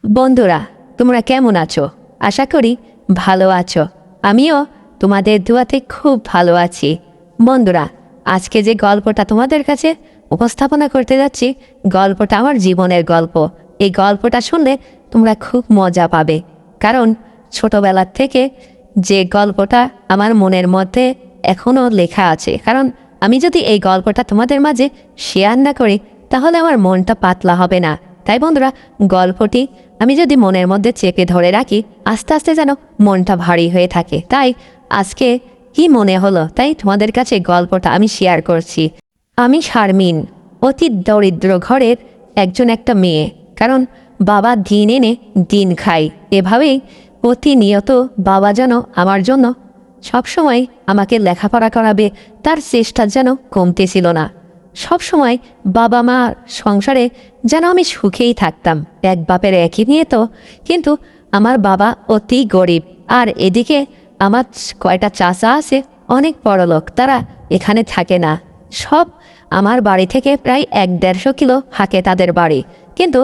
বন্ধুরা, তোমরা কেমন আছো? আশা করি ভালো আছো। আমিও তোমাদের দোয়াতে খুব ভালো আছি। বন্ধুরা, আজকে যে গল্পটা তোমাদের কাছে উপস্থাপনা করতে যাচ্ছি, গল্পটা আমার জীবনের গল্প। এই গল্পটা শুনলে তোমরা খুব মজা পাবে, কারণ ছোটবেলার থেকে যে গল্পটা আমার মনের মধ্যে এখনও লেখা আছে। কারণ আমি যদি এই গল্পটা তোমাদের মাঝে শেয়ার না করি, তাহলে আমার মনটা পাতলা হবে না। তাই বন্ধুরা, গল্পটি আমি যদি মনের মধ্যে চেপে ধরে রাখি, আস্তে আস্তে যেন মনটা ভারী হয়ে থাকে। তাই আজকে কি মনে হলো, তাই তোমাদের কাছে গল্পটা আমি শেয়ার করছি। আমি শারমিন, অতি দরিদ্র ঘরের একটা মেয়ে। কারণ বাবা দিন এনে দিন খায়। এভাবেই প্রতিনিয়ত বাবা যেন আমার জন্য সবসময় আমাকে লেখাপড়া করাবে, তার চেষ্টা যেন কমতেছিল না। সবসময় বাবা মা সংসারে যেন আমি সুখেই থাকতাম। এক বাপের একই মেয়ে তো, কিন্তু আমার বাবা অতি গরিব। আর এদিকে আমার কয়টা চাচা আছে অনেক বড়লোক, তারা এখানে থাকে না। সব আমার বাড়ি থেকে প্রায় 1-150 কিলো হাঁকে তাদের বাড়ি। কিন্তু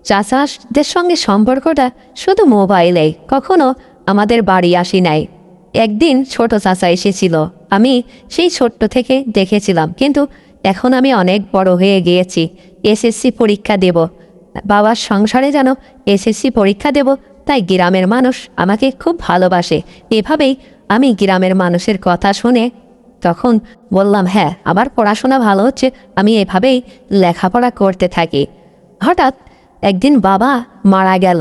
চাচাদের সঙ্গে সম্পর্কটা শুধু মোবাইলে, কখনো আমাদের বাড়ি আসি নাই। একদিন ছোট চাচা এসেছিল, আমি সেই ছোট্ট থেকে দেখেছিলাম। কিন্তু এখন আমি অনেক বড় হয়ে গিয়েছি, এসএসসি পরীক্ষা দেব, বাবার সংসারে যেন এসএসসি পরীক্ষা দেব। তাই গ্রামের মানুষ আমাকে খুব ভালোবাসে। এভাবেই আমি গ্রামের মানুষের কথা শুনে তখন বললাম, হ্যাঁ, আমার পড়াশোনা ভালো হচ্ছে, আমি এভাবেই লেখাপড়া করতে থাকি। হঠাৎ একদিন বাবা মারা গেল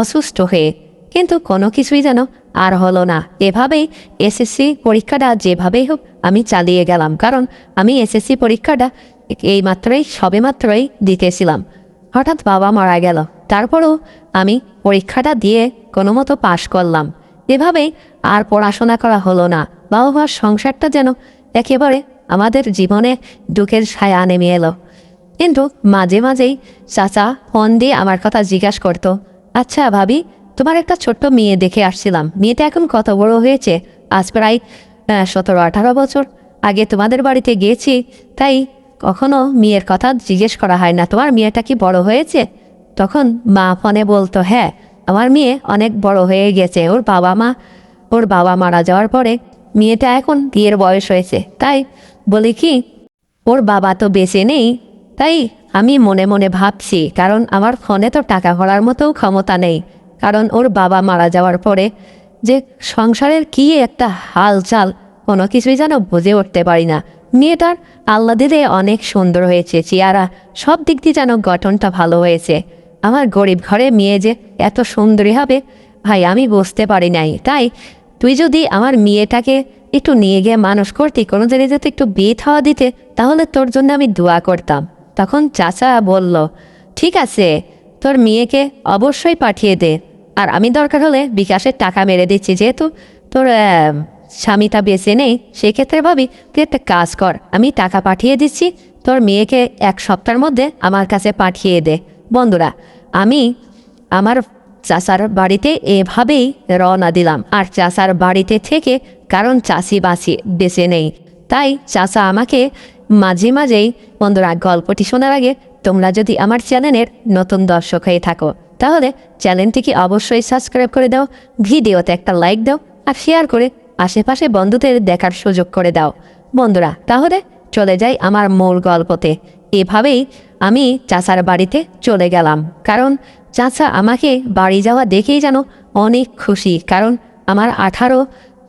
অসুস্থ হয়ে, কিন্তু কোনো কিছুই যেন আর হলো না। এভাবেই এসএসসি পরীক্ষাটা যেভাবেই হোক আমি চালিয়ে গেলাম, কারণ আমি এসএসসি পরীক্ষাটা সবেমাত্রই দিতেছিলাম। হঠাৎ বাবা মারা গেল, তারপরেও আমি পরীক্ষাটা দিয়ে কোনো মতো পাশ করলাম। এভাবেই আর পড়াশোনা করা হলো না। বাবা মার সংসারটা যেন একেবারে আমাদের জীবনে দুঃখের ছায়া নেমে এলো। কিন্তু মাঝে মাঝেই চাচা ফোন দিয়ে আমার কথা জিজ্ঞাসা করতো, আচ্ছা ভাবি, তোমার একটা ছোট্ট মেয়ে দেখে আসছিলাম, মেয়েটা এখন কত বড় হয়েছে? আজ প্রায় 17-18 বছর আগে তোমাদের বাড়িতে গিয়েছি, তাই কখনো মেয়ের কথা জিজ্ঞেস করা হয় না, তোমার মেয়েটা কি বড় হয়েছে? তখন মা ফোনে বলতো, হ্যাঁ, আমার মেয়ে অনেক বড় হয়ে গেছে। ওর বাবা মারা যাওয়ার পরে মেয়েটা এখন বিয়ের বয়স হয়েছে। তাই বলি কি, ওর বাবা তো বেঁচে নেই। তাই আমি মনে মনে ভাবছি, কারণ আমার ফোনে তো টাকা ভরার মতো ক্ষমতা নেই। কারণ ওর বাবা মারা যাওয়ার পরে যে সংসারের কি একটা হালচাল, কোনো কিছুই যেন বুঝে উঠতে পারি না। মেয়েটার আল্লাহ দিলে অনেক সুন্দর হয়েছে, চেহারা সব দিক দিয়ে যেন গঠনটা ভালো হয়েছে। আমার গরিব ঘরে মেয়ে যে এত সুন্দরী হবে, ভাই, আমি বুঝতে পারি নাই। তাই তুই যদি আমার মেয়েটাকে একটু নিয়ে গিয়ে মানুষ করতি, কোনো দিনে যদি একটু বিয়ে থাওয়া দিতে, তাহলে তোর জন্য আমি দোয়া করতাম। তখন চাচা বলল, ঠিক আছে, তোর মেয়েকে অবশ্যই পাঠিয়ে দে, আর আমি দরকার হলে বিকাশের টাকা মেরে দিচ্ছি। যেহেতু তোর স্বামীটা বেঁচে নেই, সেক্ষেত্রে ভাবি তুই একটা কাজ কর, আমি টাকা পাঠিয়ে দিচ্ছি, তোর মেয়েকে 1 সপ্তাহের মধ্যে আমার কাছে পাঠিয়ে দে। বন্ধুরা, আমি আমার চাচার বাড়িতে এভাবেই রওনা দিলাম। আর চাচার বাড়িতে থেকে, কারণ চাষি বেঁচে নেই, তাই চাচা আমাকে মাঝে মাঝেই, বন্ধুরা, গল্পটি শোনার আগে তোমরা যদি আমার চ্যানেলের নতুন দর্শক হয়ে থাকো, তাহলে চ্যানেলটিকে অবশ্যই সাবস্ক্রাইব করে দাও, ভিডিওতে একটা লাইক দাও, আর শেয়ার করে আশেপাশে বন্ধুদের দেখার সুযোগ করে দাও। বন্ধুরা, তাহলে চলে যাই আমার মূল গল্পতে। এভাবেই আমি চাচার বাড়িতে চলে গেলাম, কারণ চাচা আমাকে বাড়ি যাওয়া দেখেই যেন অনেক খুশি। কারণ আমার 18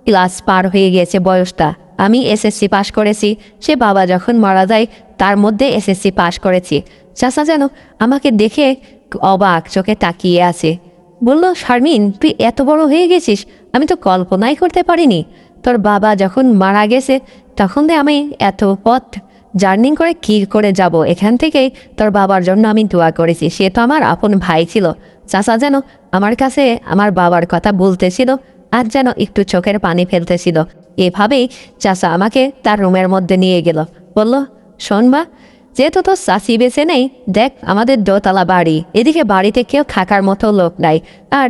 ক্লাস পার হয়ে গেছে বয়সটা। আমি এসএসসি পাশ করেছি, সে বাবা যখন মারা যায় তার মধ্যে এসএসসি পাশ করেছি। চাচা যেন আমাকে দেখে অবাক চোখে তাকিয়ে আছে। বলল, শারমিন, তুই এত বড় হয়ে গেছিস, আমি তো কল্পনাই করতে পারিনি। তোর বাবা যখন মারা গেছে তখন আমি এত পথ জার্নি করে কী করে যাব? এখান থেকেই তোর বাবার জন্য আমি দোয়া করেছি, সে তো আমার আপন ভাই ছিল। চাচা যেন আমার কাছে আমার বাবার কথা বলতেছিল, আর যেন একটু চোখের পানি ফেলতেছিল। এভাবেই চাচা আমাকে তার রুমের মধ্যে নিয়ে গেল। বলল, শোন মা, যেহেতু তোর চাষি বেছে নেই, দেখ আমাদের দোতলা বাড়ি, এদিকে বাড়িতে কেউ থাকার মতো লোক নাই। আর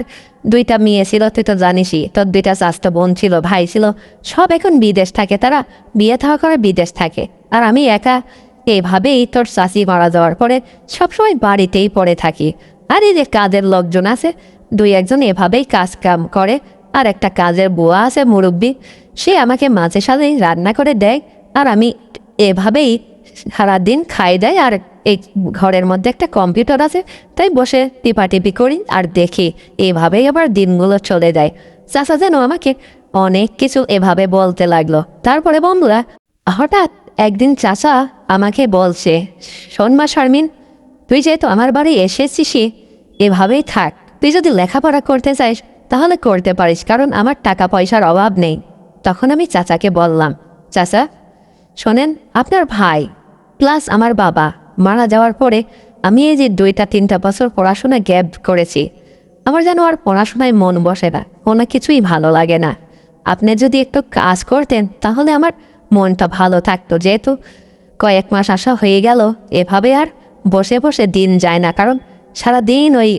2টা মেয়ে ছিল, তুই তো জানিসই, তোর 2টা চাচা বোন ছিল, ভাই ছিল, সব এখন বিদেশ থাকে, তারা বিয়ে থাকা করে বিদেশ থাকে। আর আমি একা। এভাবেই তোর চাষি মারা যাওয়ার পরে সবসময় বাড়িতেই পড়ে থাকি। আর এই যে কাজের লোকজন আছে, দুই একজন এভাবেই কাজ কাম করে, আর একটা কাজের বুয়া আছে মুরব্বী, সে আমাকে মাঝে সাঝে রান্না করে দেয়, আর আমি এভাবেই সারাদিন খাই দেয়। আর এই ঘরের মধ্যে একটা কম্পিউটার আছে, তাই বসে টিপাটিপি করি আর দেখি, এভাবেই আবার দিনগুলো চলে যায়। চাচা যেন আমাকে অনেক কিছু এভাবে বলতে লাগলো। তারপরে বন্ধুরা, হঠাৎ একদিন চাচা আমাকে বলছে, শোন মা শারমিন, তুই যেহেতু আমার বাড়ি এসেছিস, এভাবেই থাক। তুই যদি লেখাপড়া করতে চাইস তাহলে করতে পারিস, কারণ আমার টাকা পয়সার অভাব নেই। তখন আমি চাচাকে বললাম, চাচা শোনেন, আপনার ভাই প্লাস আমার বাবা মারা যাওয়ার পরে আমি এই যে 2-3 বছর পড়াশোনা গ্যাপ করেছি, আমার যেন আর পড়াশোনায় মন বসে না, কোনো কিছুই ভালো লাগে না। আপনি যদি একটু কাজ করতেন তাহলে আমার মনটা ভালো থাকতো। যেহেতু কয়েক মাস আসা হয়ে গেল, এভাবে আর বসে বসে দিন যায় না, কারণ সারাদিন ওই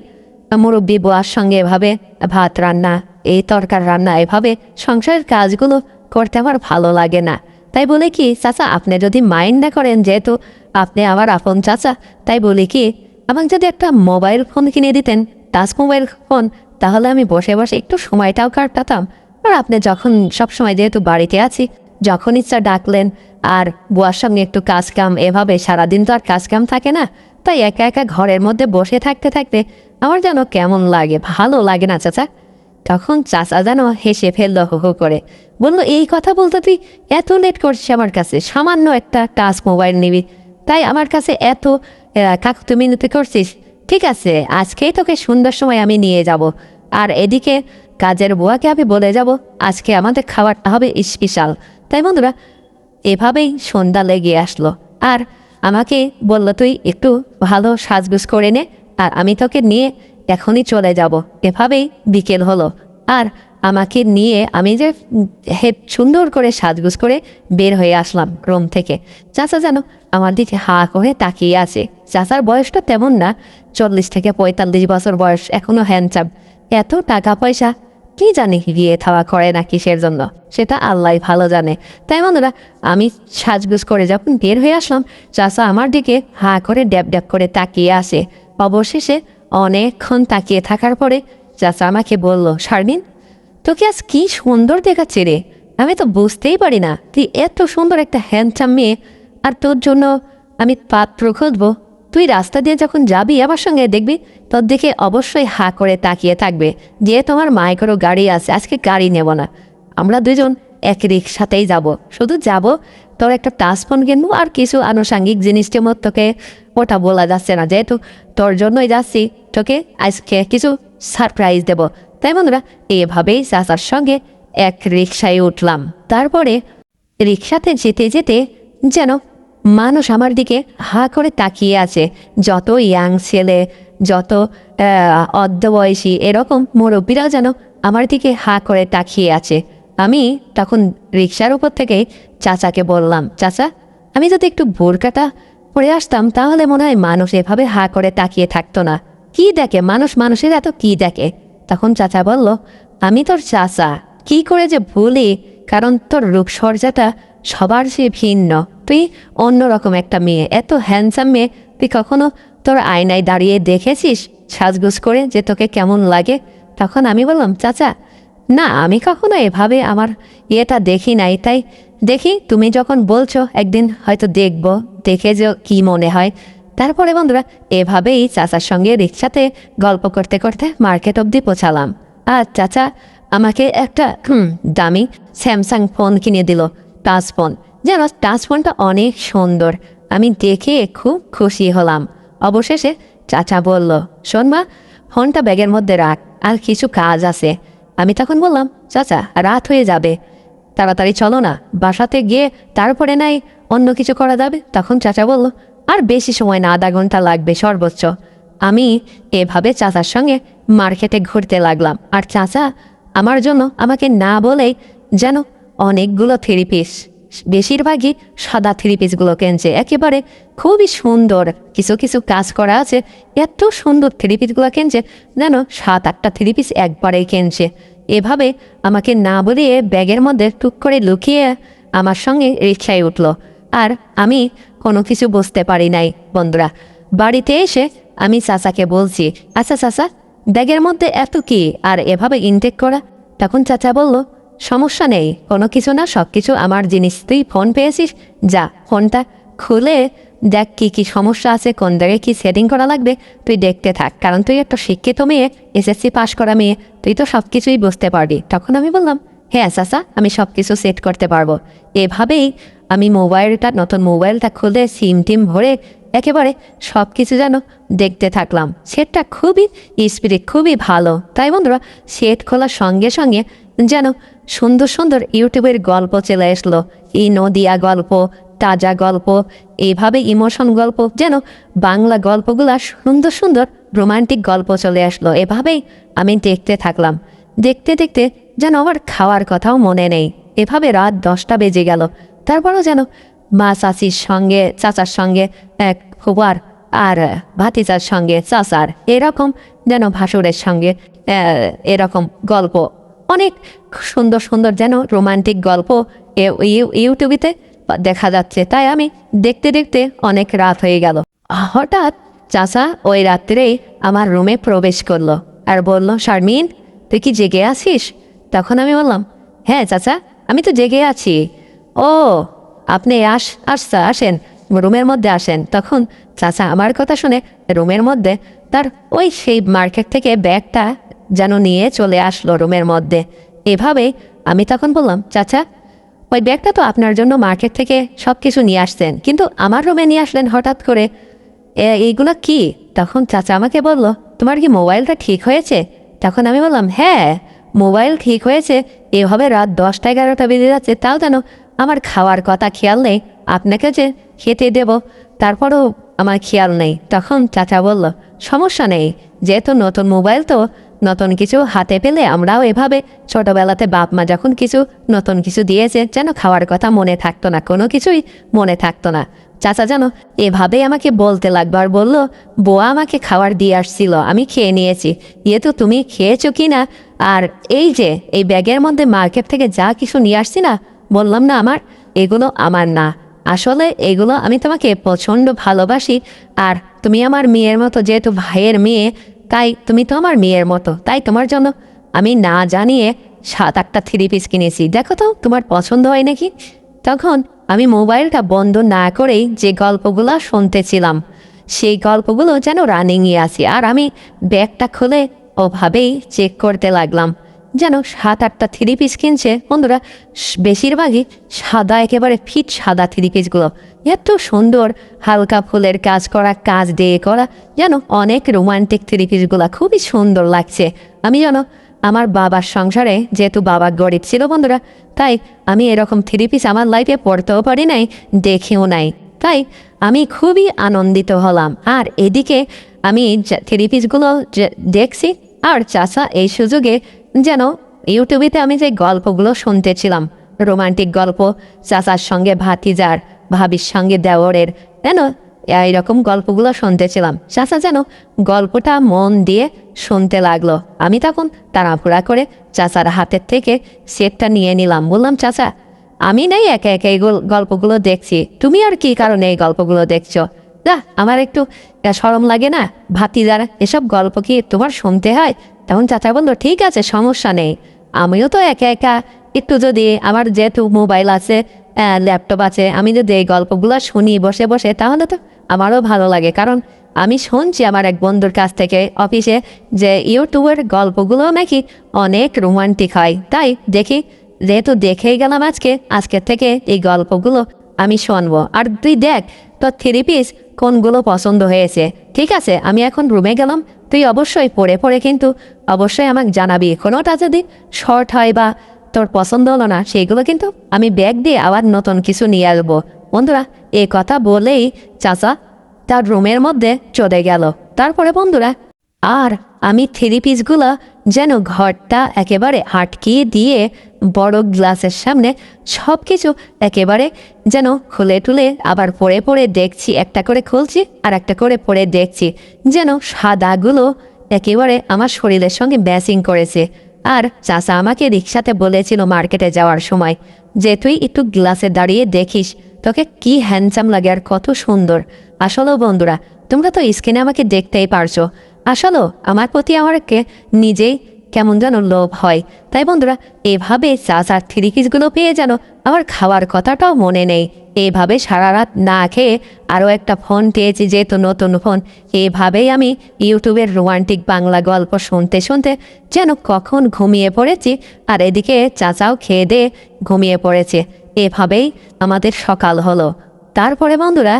মুরব্বী বুয়ার সঙ্গে এভাবে ভাত রান্না, এই তরকার রান্না, এভাবে সংসারের কাজগুলো করতে আমার ভালো লাগে না। তাই বলে কি চাচা, আপনি যদি মাইন্ড না করেন, যেহেতু আপনি আমার আপন চাচা, তাই বলি কি আমাকে যদি একটা মোবাইল ফোন কিনে দিতেন, টাচ মোবাইল ফোন, তাহলে আমি বসে বসে একটু সময়টাও কাটাতাম। আর আপনি যখন সবসময় যেহেতু বাড়িতে আছি, যখন ইচ্ছা ডাকলেন, আর বুয়ার সঙ্গে একটু কাজ কাম, এভাবে সারাদিন তো আর কাজ কাম থাকে না, তাই একা একা ঘরের মধ্যে বসে থাকতে থাকতে আমার যেন কেমন লাগে, ভালো লাগে না চাচা। তখন চাচা যেন হেসে ফেললো হো হো করে, বললো, এই কথা বলতে তুই এত লেট করছিস আমার কাছে, সামান্য একটা টাচ মোবাইল নিবি, তাই আমার কাছে এত কাকুতুমিনতি করছিস? ঠিক আছে, আজকেই তোকে সুন্দর সময় আমি নিয়ে যাব, আর এদিকে কাজের বুয়াকে আমি বলে যাব আজকে আমাদের খাবারটা হবে স্পেশাল। তাই বন্ধুরা, এভাবেই সন্ধ্যা লেগে আসলো, আর আমাকে বলল, তুই একটু ভালো সাজগুজ করে নে, আর আমি তোকে নিয়ে এখনই চলে যাব। এভাবেই বিকেল হলো, আর আমাকে নিয়ে আমি যে সুন্দর করে সাজগুজ করে বের হয়ে আসলাম রুম থেকে। চাচা যেন আমার দিকে হা করে তাকিয়ে আছে। চাচার বয়সটা তেমন না, 40 থেকে 45 বছর বয়স, এখনো হ্যান্ডসাম। এত টাকা পয়সা কি জানি বিয়ে থাওয়া করে না কিসের জন্য, সেটা আল্লাহ ভালো জানে। তাই বন্ধুরা, আমি সাজগুজ করে যখন বের হয়ে আসলাম, চাচা আমার দিকে হা করে ড্যাব ড্যাব করে তাকিয়ে আসে। অবশেষে অনেকক্ষণ তাকিয়ে থাকার পরে চাচা আমাকে বলল, শারমিন, তোকে আজ কি সুন্দর দেখাচ্ছে রে, আমি তো বুঝতেই পারি না তুই এত সুন্দর একটা হ্যান্ডসাম মেয়ে, আর তোর জন্য আমি পাত্র খুঁজবো। তুই রাস্তা দিয়ে যখন যাবি আমার সঙ্গে, দেখবি তোর দিকে অবশ্যই হা করে তাকিয়ে থাকবে। যে তোমার মাইক্রো গাড়ি আছে, আজকে গাড়ি নেব না, আমরা দুজন এক রিক্সাতেই যাব। শুধু যাব, তোর একটা টাচ ফোন কিনবো, আর কিছু আনুষাঙ্গিক জিনিসটির মধ্যে তোকে ওটা বলা যাচ্ছে না, যেহেতু তোর জন্যই যাচ্ছি, তোকে আজকে কিছু সারপ্রাইজ দেব। তাই বন্ধুরা, এভাবেই চাচার সঙ্গে এক রিক্সায় উঠলাম। তারপরে রিক্সাতে যেতে যেতে যেন মানুষ আমার দিকে হা করে তাকিয়ে আছে। যত ইয়াং ছেলে, যত অর্ধবয়সী, এরকম মুরব্বীরাও যেন আমার দিকে হা করে তাকিয়ে আছে। আমি তখন রিক্সার উপর থেকে চাচাকে বললাম, চাচা, আমি যদি একটু বোরকাটা পরে আসতাম তাহলে মনে হয় মানুষ এভাবে হা করে তাকিয়ে থাকতো না। কি দেখে মানুষ, মানুষের এত কি দেখে? তখন চাচা বলল, আমি তোর চাচা, কি করে যে ভুলি, কারণ তোর রূপসজ্জাটা সবার চেয়ে ভিন্ন। তুই অন্যরকম একটা মেয়ে, এত হ্যান্ডসাম মেয়ে, তুই কখনো তোর আয়নায় দাঁড়িয়ে দেখেছিস সাজগুজ করে যে তোকে কেমন লাগে? তখন আমি বললাম, চাচা, না, আমি কখনো এভাবে আমার ইয়েটা দেখি নাই, তাই দেখি তুমি যখন বলছো একদিন হয়তো দেখব, দেখে যে কি মনে হয়। তারপরে বন্ধুরা, এভাবেই চাচার সঙ্গে রিক্সাতে গল্প করতে করতে মার্কেট অবধি পৌঁছালাম। আর চাচা আমাকে একটা দামি স্যামসাং ফোন কিনে দিল, টাচ ফোন। যেন টাচ ফোনটা অনেক সুন্দর, আমি দেখে খুব খুশি হলাম। অবশেষে চাচা বলল, শোন মা, ফোনটা ব্যাগের মধ্যে রাখ, আর কিছু কাজ আছে। আমি তখন বললাম, চাচা, রাত হয়ে যাবে, তাড়াতাড়ি চলো না, বাসাতে গিয়ে তারপরে নাই অন্য কিছু করা যাবে। তখন চাচা বলল, আর বেশি সময় না, আধা ঘন্টা লাগবে সর্বোচ্চ। আমি এভাবে চাচার সঙ্গে মার্কেটে ঘুরতে লাগলাম, আর চাচা আমার জন্য আমাকে না বলেই যেন অনেকগুলো থ্রি পিস, বেশিরভাগই সাদা থ্রি পিসগুলো কিনছে, একেবারে খুবই সুন্দর, কিছু কিছু কাজ করা আছে, এত সুন্দর থ্রি পিসগুলো কিনছে, যেন 7-8টা থ্রি পিস একবারেই কিনছে। এভাবে আমাকে না বলিয়ে ব্যাগের মধ্যে টুক করে লুকিয়ে আমার সঙ্গে রিক্সায় উঠলো, আর আমি কোনো কিছু বুঝতে পারি নাই। বন্ধুরা, বাড়িতে এসে আমি চাচাকে বলছি, আচ্ছা চাচা, ব্যাগের মধ্যে এত কি আর এভাবে ইনটেক করা? তখন চাচা বলল, সমস্যা নেই, কোনো কিছু না, সব কিছু আমার জিনিস। তুই ফোন পেয়েছিস, যা ফোনটা খুলে দেখ কি কি সমস্যা আছে, কোন জায়গায় কী সেটিং করা লাগবে তুই দেখতে থাক, কারণ তুই একটা শিক্ষিত মেয়ে, এসএসসি পাশ করা মেয়ে, তুই তো সব কিছুই বুঝতে পারবি। তখন আমি বললাম, হ্যাঁ চাচা, আমি সব কিছু সেট করতে পারবো। এভাবেই আমি নতুন মোবাইলটা খুলে সিম টিম ভরে একেবারে সব কিছু যেন দেখতে থাকলাম। সেটটা খুবই স্পিরিট, খুবই ভালো। তাই বন্ধুরা, সেট খোলার সঙ্গে সঙ্গে যেন সুন্দর সুন্দর ইউটিউবের গল্প চলে আসলো, এই নদিয়া গল্প, তাজা গল্প, এইভাবে ইমোশন গল্প, যেন বাংলা গল্পগুলা সুন্দর সুন্দর রোমান্টিক গল্প চলে আসলো। এভাবেই আমি দেখতে থাকলাম। দেখতে দেখতে যেন আমার খাওয়ার কথাও মনে নেই। এভাবে রাত 10টা বেজে গেল। তারপরও যেন মা চাচার সঙ্গে এক ফুবার আর ভাতিজার সঙ্গে চাচার, এরকম যেন ভাসুরের সঙ্গে এরকম গল্প, অনেক সুন্দর সুন্দর যেন রোমান্টিক গল্প ইউটিউবেতে দেখা যাচ্ছে। তাই আমি দেখতে দেখতে অনেক রাত হয়ে গেল। হঠাৎ চাচা ওই রাত্রেই আমার রুমে প্রবেশ করলো আর বলল, শারমিন, তুই কি জেগে আছিস? তখন আমি বললাম, হ্যাঁ চাচা, আমি তো জেগে আছি। ও, আপনি আসেন, রুমের মধ্যে আসেন। তখন চাচা আমার কথা শুনে রুমের মধ্যে তার সেই মার্কেট থেকে ব্যাগটা যেন নিয়ে চলে আসলো রুমের মধ্যে। এভাবে আমি তখন বললাম, চাচা, ওই ব্যাগটা তো আপনার জন্য মার্কেট থেকে সব কিছু নিয়ে আসছেন, কিন্তু আমার রুমে নিয়ে আসলেন হঠাৎ করে, এইগুলো কি? তখন চাচা আমাকে বলল, তোমার কি মোবাইলটা ঠিক হয়েছে? তখন আমি বললাম, হ্যাঁ, মোবাইল ঠিক হয়েছে। এভাবে রাত 10টা-11টা বেজে যাচ্ছে, তাও যেন আমার খাওয়ার কথা খেয়াল নেই, আপনাকে যে খেতে দেব তারপরও আমার খেয়াল নেই। তখন চাচা বলল, সমস্যা নেই, যেহেতু নতুন মোবাইল, তো নতুন কিছু হাতে পেলে আমরাও এভাবে ছোটবেলাতে বাপ মা যখন নতুন কিছু দিয়েছে, যেন খাওয়ার কথা মনে থাকতো না, কোনো কিছুই মনে থাকতো না। চাচা যেন এভাবেই আমাকে বলতে লাগলো আর বলল, বোয়া আমাকে খাবার দিয়ে আসছিল, আমি খেয়ে নিয়েছি, তো তুমি খেয়েছো কি না? আর এই যে এই ব্যাগের মধ্যে মার্কেট থেকে যা কিছু নিয়ে আসছি না, বললাম না এগুলো আমার না, আসলে এগুলো আমি তোমাকে প্রচণ্ড ভালোবাসি, আর তুমি আমার মেয়ের মতো, যেহেতু ভাইয়ের মেয়ে, তাই তুমি তো আমার মেয়ের মতো, তাই তোমার জন্য আমি না জানিয়ে 7-8টা 3 পিস কিনেছি, দেখো তো তোমার পছন্দ হয় নাকি। তখন আমি মোবাইলটা বন্ধ না করেই যে গল্পগুলো শুনতেছিলাম, সেই গল্পগুলো যেন রানিংয়ে আছি, আর আমি ব্যাগটা খুলে ওভাবেই চেক করতে লাগলাম। যেন 7-8টা 3 পিস কিনছে বন্ধুরা, বেশিরভাগই সাদা, একেবারে ফিট সাদা 3 পিসগুলো, এত সুন্দর হালকা ফুলের কাজ দিয়ে করা, যেন অনেক রোমান্টিক 3 পিসগুলো খুবই সুন্দর লাগছে। আমি যেন আমার বাবার সংসারে, যেহেতু বাবা গরিব ছিল বন্ধুরা, তাই আমি এরকম 3 পিস আমার লাইফে পড়তেও পারি নাই, দেখেও নাই, তাই আমি খুবই আনন্দিত হলাম। আর এদিকে আমি 3 পিসগুলো দেখছি, আর চাচা এই সুযোগে যেন ইউটিউবেতে আমি যে গল্পগুলো শুনতেছিলাম, রোমান্টিক গল্প, চাচার সঙ্গে ভাতিজার, ভাবির সঙ্গে দেওরের, যেন এইরকম গল্পগুলো শুনতেছিলাম, চাচা যেন গল্পটা মন দিয়ে শুনতে লাগলো। আমি তখন তাড়াহুড়া করে চাচার হাতের থেকে সেটটা নিয়ে নিলাম। বললাম, চাচা, আমি নাই একে একে এই গল্পগুলো দেখছি, তুমি আর কি কারণে এই গল্পগুলো দেখছো? যা, আমার একটু শরম লাগে না? ভাতিজার এসব গল্প কি তোমার শুনতে হয়? তখন চাচা বললো, ঠিক আছে, সমস্যা নেই, আমিও তো একা একা একটু, যদি আমার যেহেতু মোবাইল আছে, ল্যাপটপ আছে, আমি যদি এই গল্পগুলো শুনি বসে বসে, তাহলে তো আমারও ভালো লাগে। কারণ আমি শুনছি আমার এক বন্ধুর কাছ থেকে অফিসে যে ইউটিউবের গল্পগুলো নাকি অনেক রোমান্টিক হয়, তাই দেখি, যেহেতু দেখেই গেলাম আজকের থেকে এই গল্পগুলো আমি শুনবো। আর তুই দেখ তোর 3 পিস কোনগুলো পছন্দ হয়েছে। ঠিক আছে, আমি এখন রুমে গেলাম, তুই অবশ্যই পড়ে কিন্তু অবশ্যই আমাকে জানাবি, কোনোটা যদি শর্ট হয় বা তোর পছন্দ হলো না, সেইগুলো কিন্তু আমি ব্যাগ দিয়ে আবার নতুন কিছু নিয়ে আসবো। বন্ধুরা, এই কথা বলেই চাচা তার রুমের মধ্যে চলে গেল। তারপরে বন্ধুরা, আর আমি 3 পিসগুলো যেন ঘরটা একেবারে আটকিয়ে দিয়ে বড় গ্লাসের সামনে সব কিছু একেবারে যেন খুলে টুলে আবার পড়ে দেখছি, একটা করে খুলছি আর একটা করে পড়ে দেখছি, যেন সাদাগুলো একেবারে আমার শরীরের সঙ্গে ম্যাচিং করেছে। আর চাচা আমাকে রিক্সাতে বলেছিল মার্কেটে যাওয়ার সময় যে, তুই একটু গ্লাসে দাঁড়িয়ে দেখিস তোকে কি হ্যান্ডসাম লাগে আর কত সুন্দর। আসলেও বন্ধুরা, তোমরা তো স্ক্রিনে আমাকে দেখতেই পারছো। আসলে আমার প্রতি আমাকে নিজেই কেমন যেন লোভ হয়। তাই বন্ধুরা, এভাবে চাচার থ্রি পিসগুলো পেয়ে যেন আমার খাওয়ার কথাটাও মনে নেই। এভাবে সারা রাত না খেয়ে আরও একটা ফোন পেয়েছি, যেহেতু নতুন ফোন। এভাবেই আমি ইউটিউবের রোমান্টিক বাংলা গল্প শুনতে শুনতে যেন কখন ঘুমিয়ে পড়েছি, আর এদিকে চাচাও খেয়ে দিয়ে ঘুমিয়ে পড়েছে। এভাবেই আমাদের সকাল হলো। তারপরে বন্ধুরা,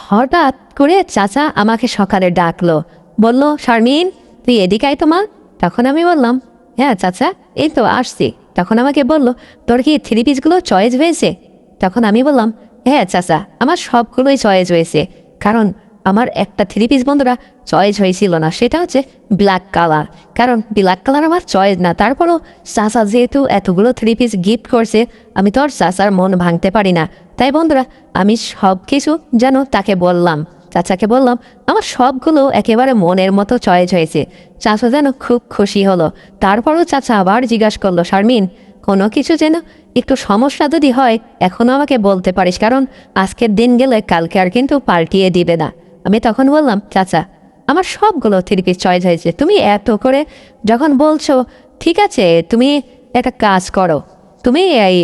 হঠাৎ করে চাচা আমাকে সকালে ডাকলো, বলল, শারমিন তুই এদিকে আয় তো মা। তখন আমি বললাম, হ্যাঁ চাচা, এই তো আসছি। তখন আমাকে বলল, তোর কি থ্রি পিসগুলো চয়েস হয়েছে? তখন আমি বললাম, হ্যাঁ চাচা, আমার সবগুলোই চয়েস হয়েছে। কারণ আমার একটা থ্রি পিস বন্ধুরা চয়েস হয়েছিল না, সেটা হচ্ছে ব্ল্যাক কালার। কারণ ব্ল্যাক কালার আমার চয়েস না। তারপরও চাচা যেহেতু এতগুলো থ্রি পিস গিফট করছে, আমি তো আর চাচার মন ভাঙতে পারি না। তাই বন্ধুরা, আমি সব কিছু যেন তাকে বললাম, চাচাকে বললাম আমার সবগুলো একেবারে মনের মতো চয়েস হয়েছে। চাচা যেন খুব খুশি হলো। তারপরও চাচা আবার জিজ্ঞাসা করলো, শারমিন কোনো কিছু যেন একটু সমস্যা যদি হয় এখনও আমাকে বলতে পারিস, কারণ আজকের দিন গেলে কালকে আর কিন্তু পাল্টিয়ে দিবে না। আমি তখন বললাম, চাচা আমার সবগুলো থ্রি পিস চয়েস হয়েছে। তুমি এত করে যখন বলছো, ঠিক আছে তুমি একটা কাজ করো, তুমি এই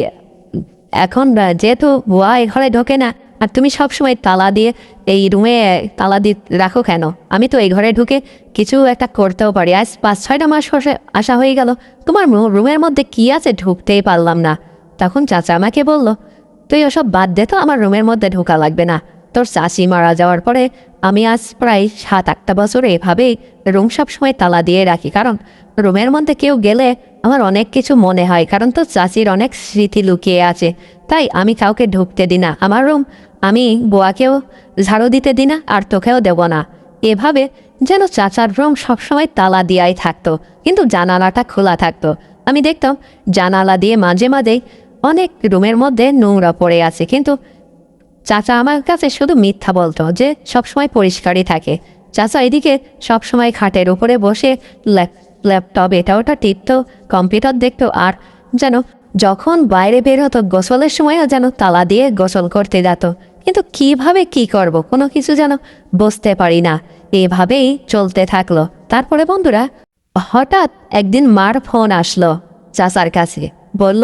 এখন যেহেতু বুয়া এই ঘরে ঢোকে না, আর তুমি সবসময় তালা দিয়ে এই রুমে তালা দিয়ে রাখো কেন? আমি তো এই ঘরে ঢুকে কিছু একটা করতেও পারি। আজ 5-6টা মাস আসা হয়ে গেল, তোমার রুমের মধ্যে কি আছে ঢুকতেই পারলাম না। তখন চাচা আমাকে বলল, তুই ওসব বাদ দে তো, আমার রুমের মধ্যে ঢোকা লাগবে না। তোর চাচি মারা যাওয়ার পরে আমি আজ প্রায় 7-8টা বছর এভাবেই রুম সবসময় তালা দিয়ে রাখি। কারণ রুমের মধ্যে কেউ গেলে আমার অনেক কিছু মনে হয়, কারণ তো চাচির অনেক স্মৃতি লুকিয়ে আছে। তাই আমি কাউকে ঢুকতে দিই না আমার রুম। আমি বুয়াকেও ঝাড়ু দিতে দিই না, আর তোকেও দেব না। এভাবে যেন চাচার রুম সবসময় তালা দিয়াই থাকতো, কিন্তু জানালাটা খোলা থাকতো। আমি দেখতাম জানালা দিয়ে মাঝে মাঝেই অনেক রুমের মধ্যে নোংরা পড়ে আছে, কিন্তু চাচা আমার কাছে শুধু মিথ্যা বলতো যে সবসময় পরিষ্কারই থাকে। চাচা এদিকে সবসময় খাটের উপরে বসে ল্যাপটপ এটা ওটা টিপতো, কম্পিউটার দেখতো, আর যেন যখন বাইরে বের হতো গোসলের সময়ও যেন তালা দিয়ে গোসল করতে যেত। কিন্তু কিভাবে কি করব কোনো কিছু যেন বুঝতে পারি না। এভাবেই চলতে থাকলো। তারপরে বন্ধুরা, হঠাৎ একদিন মার ফোন আসলো চাচার কাছে, বলল,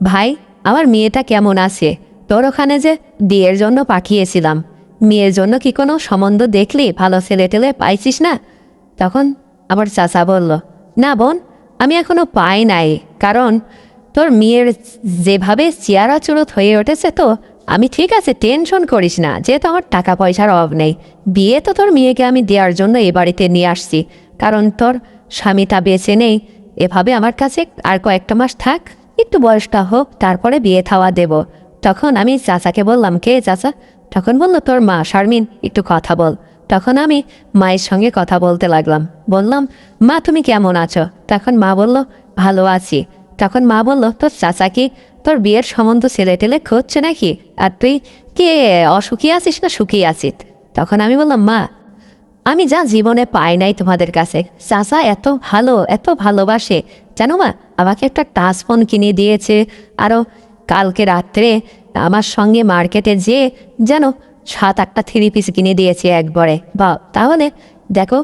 ভাই আমার মেয়েটা কেমন আছে? তোর ওখানে যে বিয়ের জন্য পাঠিয়েছিলাম, মেয়ের জন্য কি কোনো সম্বন্ধ দেখলি? ভালো ছেলে টেলে পাইছিস না? তখন আমার চাচা বলল, না বোন, আমি এখনো পাই নাই। কারণ তোর মেয়ের যেভাবে চেহারা চুরত হয়ে উঠেছে, তো আমি ঠিক আছে টেনশন করিস না, যেহেতু আমার টাকা পয়সার অভাব নেই। বিয়ে তো তোর মেয়েকে আমি দেওয়ার জন্য এ বাড়িতে নিয়ে আসছি, কারণ তোর স্বামীটা বেঁচে নেই। এভাবে আমার কাছে আর কয়েকটা মাস থাক, একটু বয়সটা হোক, তারপরে বিয়ে থাওয়া দেব। তখন আমি চাচাকে বললাম, কে চাচা? তখন বলল, তোর মা শারমিন, একটু কথা বল। তখন আমি মায়ের সঙ্গে কথা বলতে লাগলাম। বললাম, মা তুমি কেমন আছো? তখন মা বলল, ভালো আছি। তখন মা বলল, তোর চাচা কি তোর বিয়ের সম্বন্ধ ছেলে টেলে খুঁজছে নাকি? আর তুই কে অসুখী আছিস না সুখী আছিস? তখন আমি বললাম, মা আমি যা জীবনে পাই নাই তোমাদের কাছে। চাচা এত ভালো, এত ভালোবাসে জানো মা, আমাকে একটা টাচ ফোন কিনে দিয়েছে। আরও কালকে রাত্রে আমার সঙ্গে মার্কেটে যেয়ে যেন 7-8টা থ্রি পিস কিনে দিয়েছে একবারে। বা তাহলে দেখো,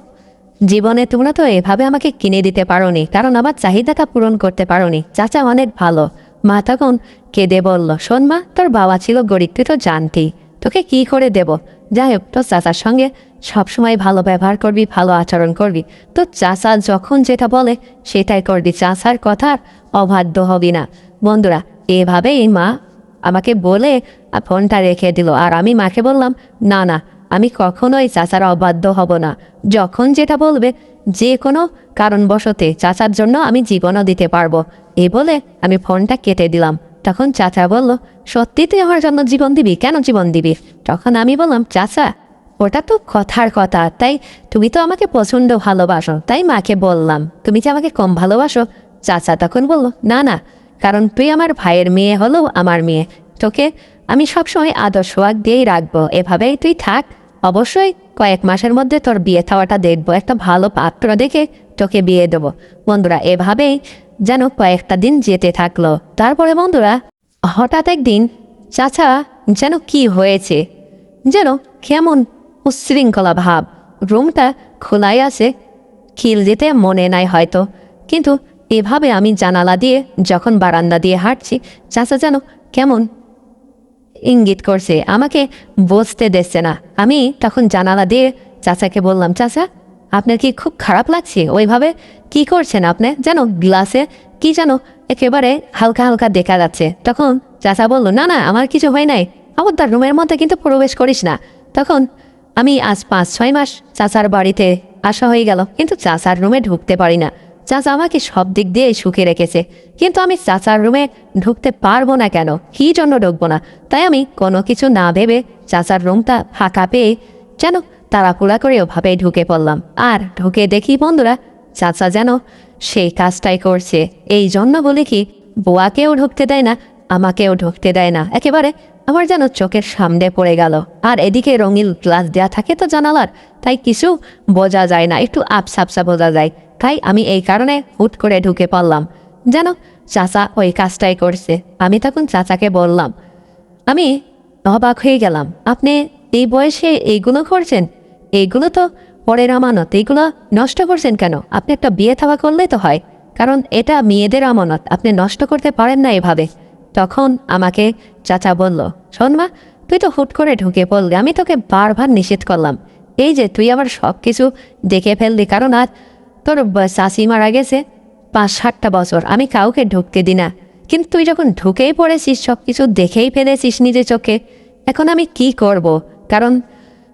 জীবনে তোমরা তো এভাবে আমাকে কিনে দিতে পারোনি, কারণ আমার চাহিদাটা পূরণ করতে পারোনি। চাচা অনেক ভালো। মা তখন কেঁদে বলল, শোন মা, তোর বাবা ছিল গরিব, তুই তো জানতি, তোকে কি করে দেব? যাই হোক, তোর চাচার সঙ্গে সবসময় ভালো ব্যবহার করবি, ভালো আচরণ করবি। তো চাচা যখন যেটা বলে সেটাই করবি, চাচার কথার অবাধ্য হবি না। বন্ধুরা, এভাবেই মা আমাকে বলে ফোনটা রেখে দিল। আর আমি মাকে বললাম, না না, আমি কখনোই চাচার অবাধ্য হব না। যখন যেটা বলবে, যে কোনো কারণবশতে চাচার জন্য আমি জীবনও দিতে পারবো। এই বলে আমি ফোনটা কেটে দিলাম। তখন চাচা বলল, সত্যি তুই আমার জন্য জীবন দিবি? কেন জীবন দিবি? তখন আমি বললাম, চাচা ওটা তো কথার কথা, তাই তুমি তো আমাকে প্রচণ্ড ভালোবাসো, তাই মাকে বললাম। তুমি যে আমাকে কম ভালোবাসো? চাচা তখন বলল, না না, কারণ তুই আমার ভাইয়ের মেয়ে হলেও আমার মেয়ে, তোকে আমি সবসময় আদর সোহাগ দিয়েই রাখবো। এভাবেই তুই থাক। অবশ্যই কয়েক মাসের মধ্যে তোর বিয়ে থাওয়াটা দেখবো, একটা ভালো পাত্র দেখে তোকে বিয়ে দেবো। বন্ধুরা, এভাবেই যেন কয়েকটা দিন যেতে থাকলো। তারপরে বন্ধুরা, হঠাৎ একদিন চাচা যেন কি হয়েছে, যেন কেমন উচ্ছৃঙ্খলা ভাব। রুমটা খোলাই আছে, খিল দিতে মনে নাই হয়তো, কিন্তু এভাবে আমি জানালা দিয়ে যখন বারান্দা দিয়ে হাঁটছি, চাচা যেন কেমন ইঙ্গিত করছে, আমাকে বসতে দিচ্ছে না। আমি তখন জানালা দিয়ে চাচাকে বললাম, চাচা আপনার কি খুব খারাপ লাগছে? ওইভাবে কি করছেন আপনি? যেন গ্লাসে কি যেন একেবারে হালকা হালকা দেখা যাচ্ছে। তখন চাচা বলল, না না, আমার কিছু হয় নাই, আমার তার রুমের মধ্যে কিন্তু প্রবেশ করিস না। তখন আমি আজ 5-6 মাস চাচার বাড়িতে আসা হয়ে গেল, কিন্তু চাচার রুমে ঢুকতে পারি না। চাচা আমাকে সব দিক দিয়ে সুখে রেখেছে, কিন্তু আমি চাচার রুমে ঢুকতে পারবো না কেন? কী জন্য ঢুকবো না? তাই আমি কোনো কিছু না ভেবে চাচার রুমটা ফাঁকা পেয়ে যেন তাড়াহুড়া করে ওভাবে ঢুকে পড়লাম। আর ঢুকে দেখি বন্ধুরা, চাচা যেন সেই কাজটাই করছে। এই জন্য বলে কি, বুয়াকেও ঢুকতে দেয় না, আমাকেও ঢুকতে দেয় না, একেবারে আমার যেন চোখের সামনে পড়ে গেল। আর এদিকে রঙিন গ্লাস দেওয়া থাকে তো জানালার, তাই কিছু বোঝা যায় না, একটু আপসা বোঝা যায়। তাই আমি এই কারণে হুট করে ঢুকে পড়লাম, যেন চাচা ওই কাজটাই করছে। আমি তখন চাচাকে বললাম, আমি অবাক হয়ে গেলাম, আপনি এই বয়সে এইগুলো করছেন? এইগুলো তো পরের আমানত, এইগুলো নষ্ট করছেন কেন? আপনি একটা বিয়ে থাওয়া করলে তো হয়, কারণ এটা মেয়েদের আমানত, আপনি নষ্ট করতে পারেন না এভাবে। তখন আমাকে চাচা বলল, শোন মা, তুই তো হুট করে ঢুকে পড়লি, আমি তোকে বারবার নিষেধ করলাম। এই যে তুই আমার সব কিছু দেখে ফেললি, কারণ আর তোর শাশি মারা গেছে 5-7টা বছর, আমি কাউকে ঢুকতে দিই না। কিন্তু তুই যখন ঢুকেই পড়েছিস, সব কিছু দেখেই ফেলেছিস নিজের চোখে, এখন আমি কি করব? কারণ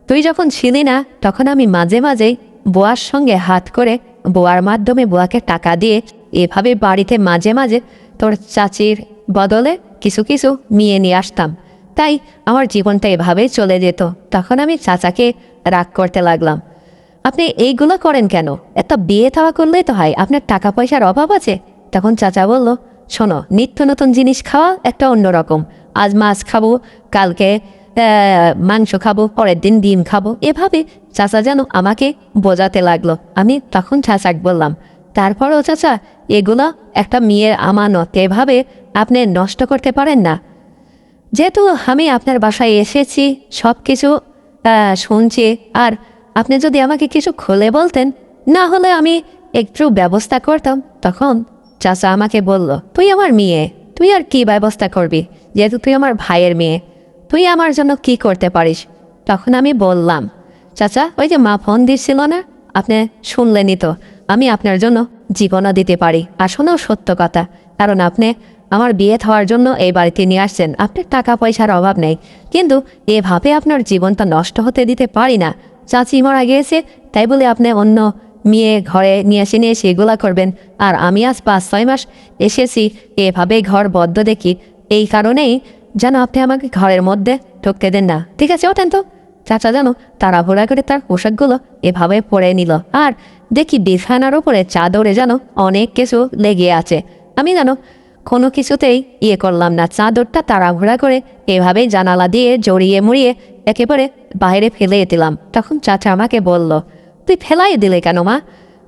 তুই যখন ছিলি না, তখন আমি মাঝে মাঝেই বুয়ার সঙ্গে হাত করে বুয়ার মাধ্যমে বুয়াকে টাকা দিয়ে এভাবে বাড়িতে মাঝে মাঝে তোর চাচির বদলে কিছু কিছু নিয়ে আসতাম। তাই আমার জীবনটা এভাবেই চলে যেত। তখন আমি চাচাকে রাগ করতে লাগলাম, আপনি এইগুলো করেন কেন? একটা বিয়ে থাওয়া করলেই তো হয়, আপনার টাকা পয়সার অভাব আছে? তখন চাচা বলল, শোনো, নিত্য নতুন জিনিস খাওয়া একটা অন্যরকম। আজ মাছ খাবো, কালকে মাংস খাবো, পরের দিন ডিম খাবো, এভাবে চাচা যেন আমাকে বোঝাতে লাগলো। আমি তখন চাচাকে বললাম, তারপরও চাচা, এগুলো একটা মেয়ের আমানত, এভাবে আপনি নষ্ট করতে পারেন না। যেহেতু আমি আপনার বাসায় এসেছি, সব কিছু শুনছি, আর আপনি যদি আমাকে কিছু খুলে বলতেন, না হলে আমি একটু ব্যবস্থা করতাম। তখন চাচা আমাকে বলল, তুই আমার মেয়ে, তুই আর কি ব্যবস্থা করবি? যেহেতু তুই আমার ভাইয়ের মেয়ে, তুই আমার জন্য কি করতে পারিস? তখন আমি বললাম, চাচা, ওই যে মা ফোন দিচ্ছিল না, আপনি শুনলেনই তো, আমি আপনার জন্য জীবনও দিতে পারি। আসলেও সত্য কথা, কারণ আপনি আমার বিয়ে থাওয়ার জন্য এই বাড়িতে নিয়ে আসছেন, আপনার টাকা পয়সার অভাব নেই, কিন্তু এভাবে আপনার জীবনটা নষ্ট হতে দিতে পারি না। চাচি মারা গিয়েছে, তাই বলে আপনি অন্য মেয়ে ঘরে নিয়ে এসে এগুলা করবেন? আর আমি আজ 5-6 মাস এসেছি, এভাবে ঘর বদ্ধ দেখি, এই কারণেই যেন আপনি আমাকে ঘরের মধ্যে ঢুকতে দেন না। ঠিক আছে, ওঠেন তো। চাচা যেন তাড়াহুড়া করে তার পোশাকগুলো এভাবে পরে নিল, আর দেখি বিছানার উপরে চাদরে যেন অনেক কিছু লেগে আছে। আমি যেন কোনো কিছুতেই করলাম না, চাদরটা তাড়াহুড়া করে এভাবেই জানালা দিয়ে জড়িয়ে মুড়িয়ে একেবারে বাইরে ফেলে দিলাম। তখন চাচা আমাকে বলল, তুই ফেলাই দিলে কেন মা?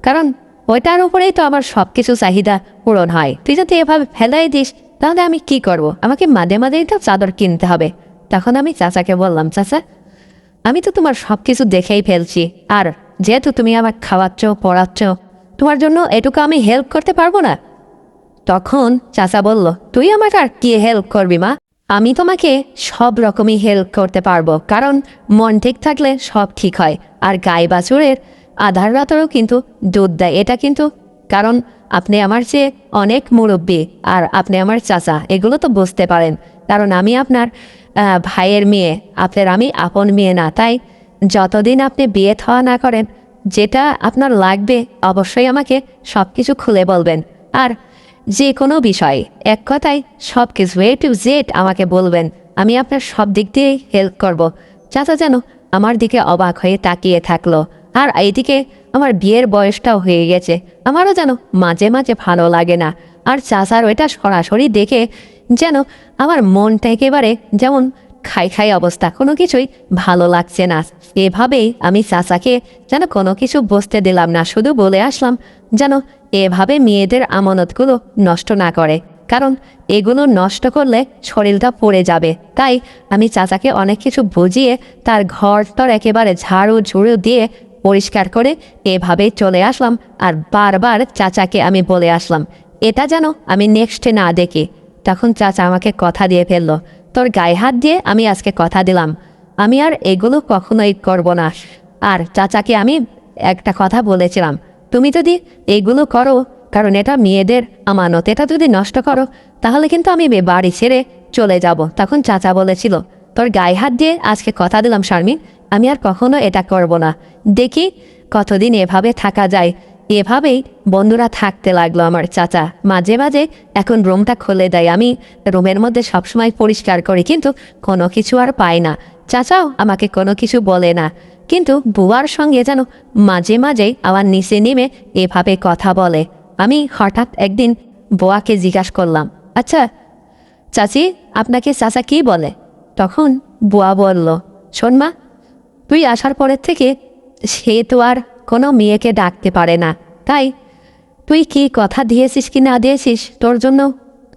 কারণ ওইটার উপরেই তো আমার সব কিছু চাহিদা পূরণ হয়, তুই যদি এভাবে ফেলাই দিস তাহলে আমি কি করব? আমাকে মাঝে মাঝেই তো চাদর কিনতে হবে। তখন আমি চাচাকে বললাম, চাচা, আমি তো তোমার সব কিছু দেখেই ফেলছি, আর যেহেতু তুমি আমার খাওয়াচ্ছ পড়াচ্ছ, তোমার জন্য এটুকু আমি হেল্প করতে পারবো না? তখন চাচা বলল, তুই আমাকে আর কি হেল্প করবি মা? আমি তোমাকে সব রকমই হেল্প করতে পারবো, কারণ মন ঠিক থাকলে সব ঠিক হয়। আর গাই বাছুরের আধার রাতেরও কিন্তু দুধ দেয়, এটা কিন্তু, কারণ আপনি আমার চেয়ে অনেক মুরব্বী, আর আপনি আমার চাচা, এগুলো তো বুঝতে পারেন। কারণ আমি আপনার ভাইয়ের মেয়ে, আপনার আমি আপন মেয়ে না। তাই যতদিন আপনি বিয়ে থাওয়া না করেন, যেটা আপনার লাগবে অবশ্যই আমাকে সব কিছু খুলে বলবেন। আর যে কোনো বিষয়, এক কথায় সব কিছু এ টু জেড আমাকে বলবেন, আমি আপনার সব দিক দিয়েই হেল্প করব। চাচা যেন আমার দিকে অবাক হয়ে তাকিয়ে থাকলো। আর এইদিকে আমার বিয়ের বয়সটাও হয়ে গেছে, আমারও যেন মাঝে মাঝে ভালো লাগে না। আর চাচার ওইটা সরাসরি দেখে যেন আমার মনটা একেবারে যেমন খাই খাই অবস্থা, কোনো কিছুই ভালো লাগছে না। এভাবেই আমি চাচাকে যেন কোনো কিছু বুঝতে দিলাম না, শুধু বলে আসলাম যেন এভাবে মেয়েদের আমানতগুলো নষ্ট না করে। কারণ এগুলো নষ্ট করলে শরীরটা পড়ে যাবে। তাই আমি চাচাকে অনেক কিছু বুঝিয়ে তার ঘরটর একেবারে ঝাড়ু ঝুড়ু দিয়ে পরিষ্কার করে এভাবেই চলে আসলাম। আর বারবার চাচাকে আমি বলে আসলাম এটা যেন আমি নেক্সটে না দেখি। তখন চাচা আমাকে কথা দিয়ে ফেললো, তোর গায়ে হাত দিয়ে আমি আজকে কথা দিলাম আমি আর এগুলো কখনোই করব না। আর চাচাকে আমি একটা কথা বলেছিলাম, তুমি যদি এগুলো করো, কারণ এটা মেয়েদের আমানত, এটা যদি নষ্ট করো তাহলে কিন্তু আমি বাড়ি ছেড়ে চলে যাব। তখন চাচা বলেছিল, তোর গায়ে হাত দিয়ে আজকে কথা দিলাম শারমিন, আমি আর কখনো এটা করব না। দেখি কতদিন এভাবে থাকা যায়। এভাবেই বন্ধুরা থাকতে লাগলো আমার চাচা। মাঝে মাঝে এখন রুমটা খুলে দেয়, আমি রুমের মধ্যে সবসময় পরিষ্কার করি, কিন্তু কোনো কিছু আর পাই না। চাচাও আমাকে কোনো কিছু বলে না, কিন্তু বুয়ার সঙ্গে যেন মাঝে মাঝেই আমার নিচে নেমে এভাবে কথা বলে। আমি হঠাৎ একদিন বুয়াকে জিজ্ঞাসা করলাম, আচ্ছা চাচি, আপনাকে চাচা কি বলে? তখন বুয়া বলল, শোন মা, তুই আসার পরের থেকে সে তো আর কোনো মেয়েকে ডাকতে পারে না, তাই তুই কি কথা দিয়েছিস কি না দিয়েছিস তোর জন্য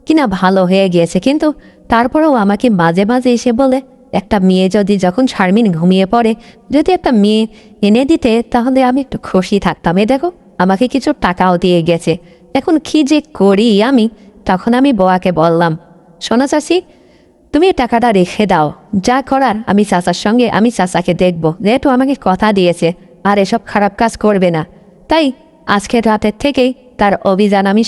কিনা ভালো হয়ে গিয়েছে, কিন্তু তারপরেও আমাকে মাঝে মাঝে এসে বলে একটা মেয়ে যদি যখন শারমিন ঘুমিয়ে পড়ে যদি একটা মেয়ে এনে দিতে তাহলে আমি একটু খুশি থাকতাম। এ দেখো আমাকে কিছু টাকাও দিয়ে গেছে, এখন কি যে করি আমি। তখন আমি বোয়াকে বললাম, শোনো চাচি, তুমি টাকাটা রেখে দাও, যা করার আমি চাচার সঙ্গে আমি চাচাকে দেখবো, যেহেতু আমাকে কথা দিয়েছে আর এসব খারাপ কাজ করবে না। তাই আজকের রাতের থেকেই তার অভিযান আমি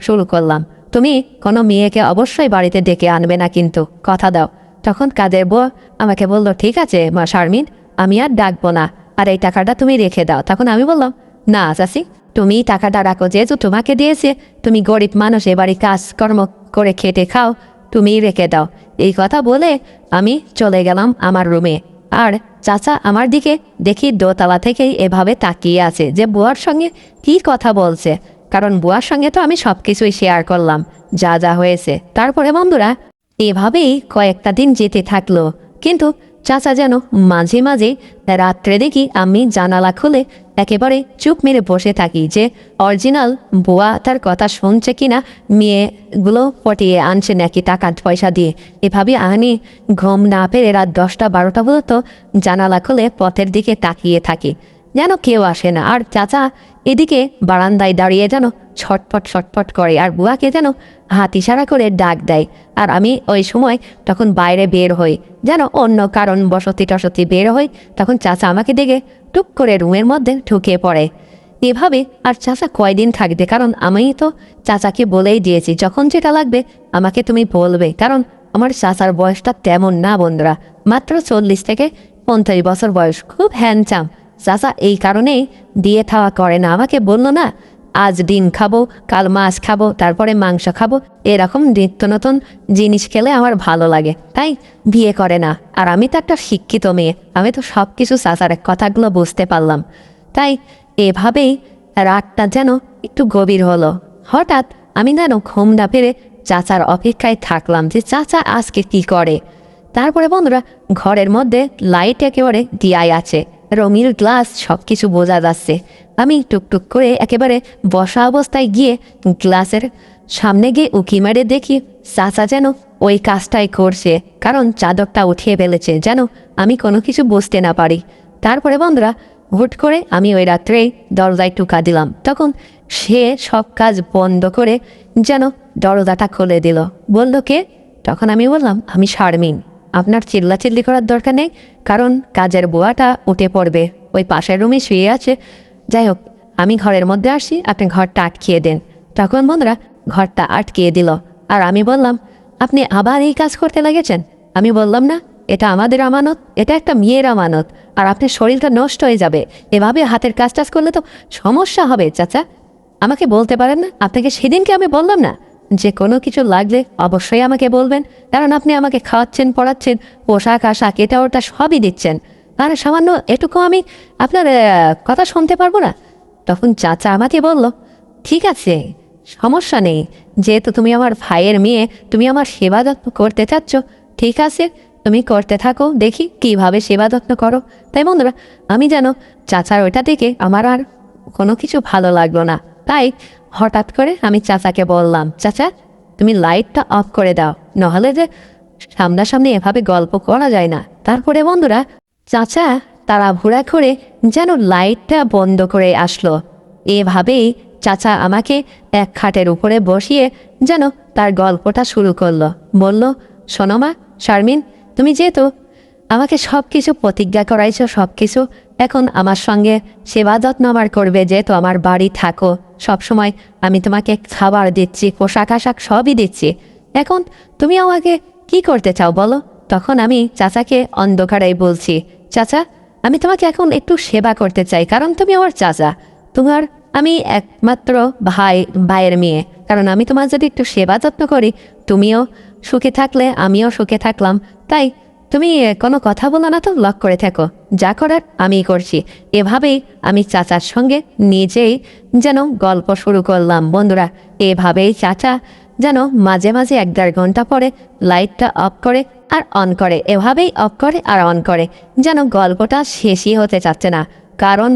শুরু করলাম। তুমি কোনো মেয়েকে অবশ্যই বাড়িতে ডেকে আনবে না, কিন্তু কথা দাও। তখন কাদের বউ আমাকে বললো, ঠিক আছে মা শারমিন, আমি আর ডাকবো না, আর এই টাকাটা তুমি রেখে দাও। তখন আমি বললাম, না চাচি, তুমি টাকাটা রাখো, যেহেতু তোমাকে দিয়েছে, তুমি গরিব মানুষ, এবারে কাজকর্ম করে খেটে খাও, তুমি রেখে দাও। এই কথা বলে আমি চলে গেলাম আমার রুমে। আর চাচা আমার দিকে দেখি দোতলা থেকেই এভাবে তাকিয়ে আছে যে বুয়ার সঙ্গে কি কথা বলছে, কারণ বুয়ার সঙ্গে তো আমি সব কিছুই শেয়ার করলাম যা যা হয়েছে। তারপরে বন্ধুরা এভাবেই কয়েকটা দিন যেতে থাকলো, কিন্তু চাচা যেন মাঝে মাঝে রাত্রে দেখি আমি জানালা খুলে একেবারে চুপ মেরে বসে থাকি যে অরিজিনাল বুয়া তার কথা শুনছে কিনা, মেয়েগুলো পটিয়ে আনছে নাকি টাকা পয়সা দিয়ে। এভাবে আমি ঘুম না পেরে রাত 10টা-12টা পর্যন্ত জানালা খুলে পথের দিকে তাকিয়ে থাকি, যেন কেউ আসে না। আর চাচা এদিকে বারান্দায় দাঁড়িয়ে যেন ছটপট ছটপট করে আর বুয়াকে যেন হাত ইশারা করে ডাক দেয়। আর আমি ওই সময় তখন বাইরে বের হই, যেন অন্য কারণ বসতি টসতি বের হই, তখন চাচা আমাকে দেখে টুক করে রুমের মধ্যে ঢুকে পড়ে। এভাবে আর চাচা কয়দিন থাকবে, কারণ আমি তো চাচাকে বলেই দিয়েছি যখন যেটা লাগবে আমাকে তুমি বলবে, কারণ আমার চাচার বয়সটা তেমন না বন্ধুরা, মাত্র 40 থেকে 45 বছর বয়স, খুব হ্যান্ডসাম চাচা। এই কারণেই দিয়ে খাওয়া করে না, আমাকে বললো না আজ ডিম খাবো, কাল মাছ খাবো, তারপরে মাংস খাবো, এরকম নিত্য নতুন জিনিস খেলে আমার ভালো লাগে, তাই বিয়ে করে না। আর আমি তো একটা শিক্ষিত মেয়ে, আমি তো সব কিছু চাচার কথাগুলো বুঝতে পারলাম। তাই এভাবেই রাতটা যেন একটু গভীর হলো। হঠাৎ আমি যেন ঘুম না পেরে চাচার অপেক্ষায় থাকলাম যে চাচা আজকে কি করে। তারপরে বন্ধুরা ঘরের মধ্যে লাইট একেবারে দিয়াই আছে, রঙিন গ্লাস, সব কিছু বোঝা যাচ্ছে। আমি টুকটুক করে একেবারে বসা অবস্থায় গিয়ে গ্লাসের সামনে গিয়ে উকি মেরে দেখি চাচা যেন ওই কাজটাই করছে, কারণ চাদরটা উঠিয়ে ফেলেছে যেন আমি কোনো কিছু বুঝতে না পারি। তারপরে বন্ধুরা হুট করে আমি ওই রাত্রেই দরজায় টুকা দিলাম, তখন সে সব কাজ বন্ধ করে যেন দরজাটা খুলে দিল। বলল, কে? তখন আমি বললাম, আমি শারমিন। আপনার চিল্লাচিল্লি করার দরকার নেই, কারণ কাজের বুয়াটা উঠে পড়বে, ওই পাশের রুমে শুয়ে আছে। যাই হোক, আমি ঘরের মধ্যে আসি, আপনি ঘরটা আটকিয়ে দেন। তখন বন্ধুরা ঘরটা আটকিয়ে দিল। আর আমি বললাম, আপনি আবার এই কাজ করতে লেগেছেন? আমি বললাম না, এটা আমাদের আমানত, এটা একটা মেয়ের আমানত, আর আপনার শরীরটা নষ্ট হয়ে যাবে, এভাবে হাতের কাজ টাজ করলে তো সমস্যা হবে। চাচা আমাকে বলতে পারেন না? আপনাকে সেদিনকে আমি বললাম না যে কোনো কিছু লাগলে অবশ্যই আমাকে বলবেন, কারণ আপনি আমাকে খাওয়াচ্ছেন, পড়াচ্ছেন, পোশাক আশাক এটা ওটা সবই দিচ্ছেন, আর সামান্য এটুকু আমি আপনার কথা শুনতে পারবো না? তখন চাচা আমাকে বলল, ঠিক আছে সমস্যা নেই, যেহেতু তুমি আমার ভাইয়ের মেয়ে, তুমি আমার সেবা যত্ন করতে চাচ্ছ, ঠিক আছে তুমি করতে থাকো, দেখি কিভাবে সেবা যত্ন করো। তাই বন্ধুরা আমি যেন চাচার ওইটা দেখে আমার আর কোনো কিছু ভালো লাগলো না, তাই হঠাৎ করে আমি চাচাকে বললাম, চাচা তুমি লাইটটা অফ করে দাও, নাহলে যে সামনাসামনি এভাবে গল্প করা যায় না। তারপরে বন্ধুরা চাচা তাড়াহুড়া করে যেন লাইটটা বন্ধ করে আসলো। এভাবেই চাচা আমাকে এক খাটের উপরে বসিয়ে যেন তার গল্পটা শুরু করলো। বলল, শোনো মা শারমিন, তুমি যেহেতু আমাকে সব কিছু প্রতিজ্ঞা করাইছো, সব কিছু এখন আমার সঙ্গে সেবা যত্ন আমার করবে, যেহেতু আমার বাড়ি থাকো, সবসময় আমি তোমাকে খাবার দিচ্ছি, পোশাক আশাক সবই দিচ্ছি, এখন তুমি আমাকে কি করতে চাও বলো? তখন আমি চাচাকে অন্ধকারেই বলছি, চাচা আমি তোমাকে এখন একটু সেবা করতে চাই, কারণ তুমি আমার চাচা, তোমার আমি একমাত্র ভাইয়ের মেয়ে, কারণ আমি তোমার যদি একটু সেবা যত্ন করি, তুমিও সুখে থাকলে আমিও সুখে থাকলাম। তাই তুমি কোনো কথা বলো না তো, লক করে থাকো, যা করার আমিই করছি। এভাবেই আমি চাচার সঙ্গে নিজেই যেন গল্প শুরু করলাম। বন্ধুরা এভাবেই চাচা যেন মাঝে মাঝে 1-1.5 ঘন্টা পরে লাইটটা অফ করে আর অন করে, এভাবেই অফ করে আর অন করে, যেন গল্পটা শেষই হতে চাচ্ছে না। কারণ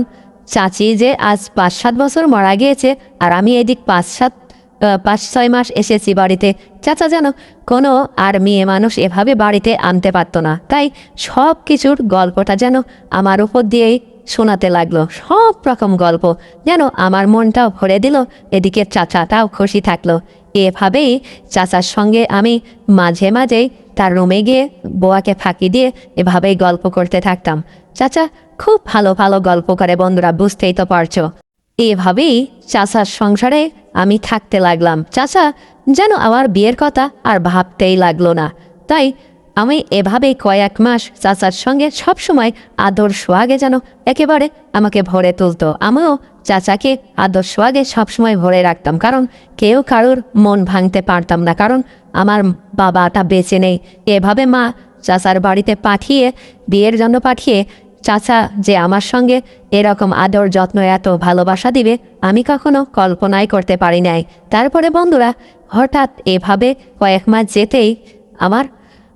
চাচি যে আজ 5-7 বছর মারা গিয়েছে, আর আমি এদিক 5-6 মাস এসেছি বাড়িতে। চাচা যেন কোনো আর মেয়ে মানুষ এভাবে বাড়িতে আনতে পারতো না, তাই সব কিছুর গল্পটা যেন আমার উপর দিয়েই শোনাতে লাগলো। সব রকম গল্প যেন আমার মনটাও ভরে দিল, এদিকে চাচাটাও খুশি থাকলো। এভাবেই চাচার সঙ্গে আমি মাঝে মাঝেই তার রুমে গিয়ে বোয়াকে ফাঁকি দিয়ে এভাবেই গল্প করতে থাকতাম। চাচা খুব ভালো ভালো গল্প করে বন্ধুরা, বুঝতেই তো পারছো। এভাবেই চাচার সংসারে আমি থাকতে লাগলাম। চাচা যেন আমার বিয়ের কথা আর ভাবতেই লাগলো না। তাই আমি এভাবেই কয়েক মাস চাচার সঙ্গে সবসময় আদর সোহাগে যেন একেবারে আমাকে ভরে তুলতো। আমিও চাচাকে আদর সোহাগে সবসময় ভরে রাখতাম, কারণ কেউ কারোর মন ভাঙতে পারতাম না, কারণ আমার বাবাটা বেঁচে নেই। এভাবে মা চাচার বাড়িতে পাঠিয়ে, বিয়ের জন্য পাঠিয়ে, চাচা যে আমার সঙ্গে এরকম আদর যত্ন এত ভালোবাসা দিবে আমি কখনো কল্পনাই করতে পারি নাই। তারপরে বন্ধুরা হঠাৎ এভাবে কয়েক মাস যেতেই আমার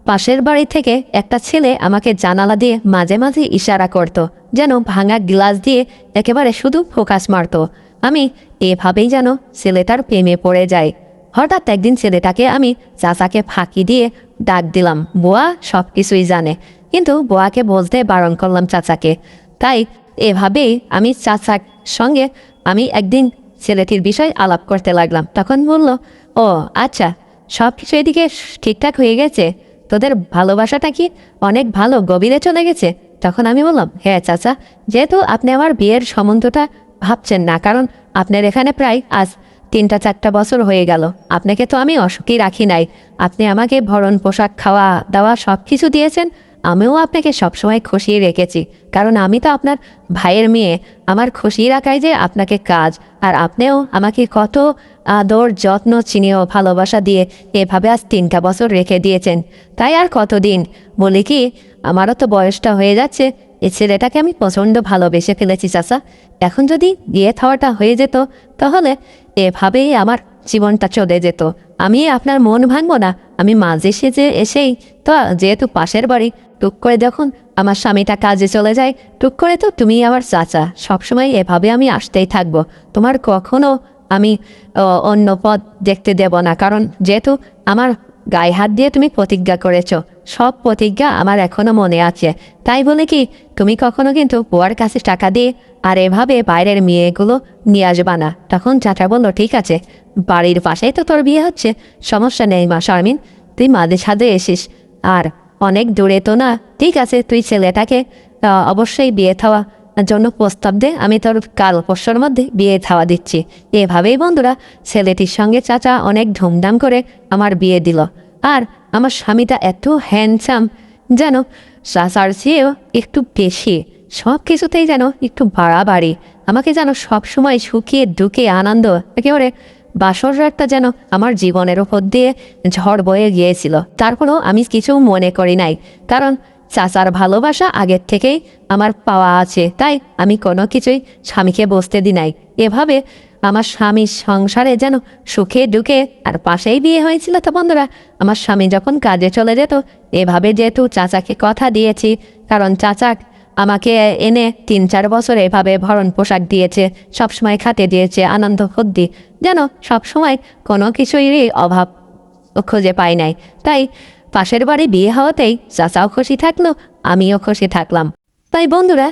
পাশের বাড়ি থেকে একটা ছেলে আমাকে জানালা দিয়ে মাঝে মাঝে ইশারা করত, যেন ভাঙা গ্লাস দিয়ে একেবারে শুধু ফোকাস মারত। আমি এভাবেই যেন ছেলেটার প্রেমে পড়ে যাই। হঠাৎ একদিন ছেলেটাকে আমি চাচাকে ফাঁকি দিয়ে ডাক দিলাম। বুয়া সব কিছুই জানে, কিন্তু বুয়াকে বলতে বারণ করলাম চাচাকে। তাই এভাবেই আমি চাচার সঙ্গে আমি একদিন ছেলেটির বিষয় আলাপ করতে লাগলাম। তখন বলল, ও আচ্ছা, সব কিছু এদিকে ঠিকঠাক হয়ে গেছে, তোদের ভালোবাসাটা কি অনেক ভালো গভীরে চলে গেছে? তখন আমি বললাম, হ্যাঁ চাচা, যেহেতু আপনি আমার বিয়ের সম্বন্ধটা ভাবছেন না, কারণ আপনার এখানে প্রায় আজ 3-4 বছর হয়ে গেল, আপনাকে তো আমি অসুখী রাখি নাই, আপনি আমাকে ভরণ পোশাক খাওয়া দাওয়া সব কিছু দিয়েছেন, আমিও আপনাকে সবসময় খুশি রেখেছি, কারণ আমি তো আপনার ভাইয়ের মেয়ে, আমার খুশি রাখাই যে আপনাকে কাজ। আর আপনিও আমাকে কত আদর যত্ন চিনিও ভালোবাসা দিয়ে এভাবে আজ 3টা বছর রেখে দিয়েছেন, তাই আর কতদিন। বলি কি, আমারও তো বয়সটা হয়ে যাচ্ছে, এই ছেলেটাকে আমি প্রচণ্ড ভালোবেসে ফেলেছি চাচা, এখন যদি বিয়ে থাওয়াটা হয়ে যেত তাহলে এভাবেই আমার জীবনটা চলে যেত, আমি আপনার মন ভাঙবো না। আমি মাঝে সেজে এসেই তো, যেহেতু পাশের বাড়ি, টুক করে যখন আমার স্বামীটা কাজে চলে যায়, টুক করে তো তুমি আমার চাচা, সবসময় এভাবে আমি আসতেই থাকবো, তোমার কখনো আমি অন্য পথ দেখতে দেব না, কারণ যেহেতু আমার গায়ে হাত দিয়ে তুমি প্রতিজ্ঞা করেছ, সব প্রতিজ্ঞা আমার এখনো মনে আছে। তাই বলে কি তুমি কখনো কিন্তু বুয়ার কাছে টাকা দিয়ে আর এভাবে বাইরের মেয়েগুলো নিয়ে আসবা না। তখন চাচা বলল, ঠিক আছে, বাড়ির পাশেই তো তোর বিয়ে হচ্ছে, সমস্যা নেই মা শারমিন, তুই মাঝে সাঝে এসিস, আর অনেক দূরে তো না, ঠিক আছে, তুই ছেলেটাকে অবশ্যই বিয়ে থাওয়া জন্য প্রস্তাব দে, আমি তোর কাল পরশুর মধ্যে বিয়ে থাওয়া দিচ্ছি। এভাবেই বন্ধুরা ছেলেটির সঙ্গে চাচা অনেক ধুমধাম করে আমার বিয়ে দিল। আর আমার স্বামীটা এত হ্যান্ডসাম, যেন চাচার চেয়েও একটু বেশি, সব কিছুতেই যেন একটু বাড়াবাড়ি, আমাকে যেন সবসময় সুখে দুঃখে আনন্দ, একেবারে বাসর রাতটা যেন আমার জীবনের উপর দিয়ে ঝড় বয়ে গিয়েছিল। তারপরও আমি কিছু মনে করি নাই, কারণ চাচার ভালোবাসা আগের থেকেই আমার পাওয়া আছে, তাই আমি কোনো কিছুই স্বামীকে বসতে দি নাই। এভাবে আমার স্বামীর সংসারে যেন সুখে দুঃখে, আর পাশেই বিয়ে হয়েছিল তো বন্ধুরা, আমার স্বামী যখন কাজে চলে যেত, এভাবে যেহেতু চাচাকে কথা দিয়েছি, কারণ চাচা আমাকে এনে 3-4 বছর এভাবে ভরণ পোশাক দিয়েছে, সবসময় খাতে দিয়েছে, আনন্দ ফুর্তি, যেন সবসময় কোনো কিছুরই অভাব খুঁজে পাই নাই। তাই পাশের বাড়ি বিয়ে হওয়াতেই চাচাও খুশি থাকলো, আমিও খুশি থাকলাম। তাই বন্ধুরা,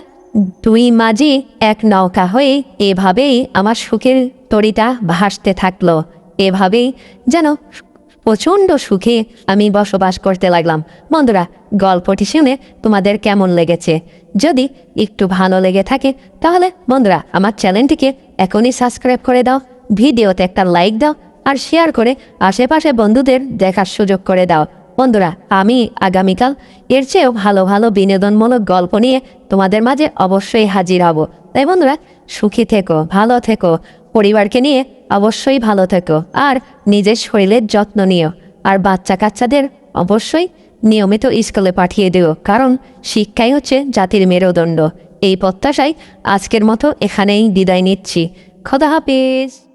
দুই মাঝি এক নৌকা হয়ে এভাবেই আমার সুখের তরিটা ভাসতে থাকলো। এভাবেই যেন প্রচণ্ড সুখে আমি বসবাস করতে লাগলাম। বন্ধুরা, গল্পটি শুনে তোমাদের কেমন লেগেছে? যদি একটু ভালো লেগে থাকে তাহলে বন্ধুরা আমার চ্যানেলটিকে এখনই সাবস্ক্রাইব করে দাও, ভিডিওতে একটা লাইক দাও, আর শেয়ার করে আশেপাশে বন্ধুদের দেখার সুযোগ করে দাও। বন্ধুরা, আমি আগামীকাল এর চেয়েও ভালো ভালো বিনোদনমূলক গল্প নিয়ে তোমাদের মাঝে অবশ্যই হাজির হব। তাই বন্ধুরা, সুখী থেকো, ভালো থেকো, পরিবারকে নিয়ে অবশ্যই ভালো থেকো, আর নিজের শরীরের যত্ন নিও। আর বাচ্চা কাচ্চাদের অবশ্যই নিয়মিত স্কুলে পাঠিয়ে দিও, কারণ শিক্ষাই হচ্ছে জাতির মেরুদণ্ড। এই প্রত্যাশায় আজকের মতো এখানেই বিদায় নিচ্ছি। খোদা হাফেজ।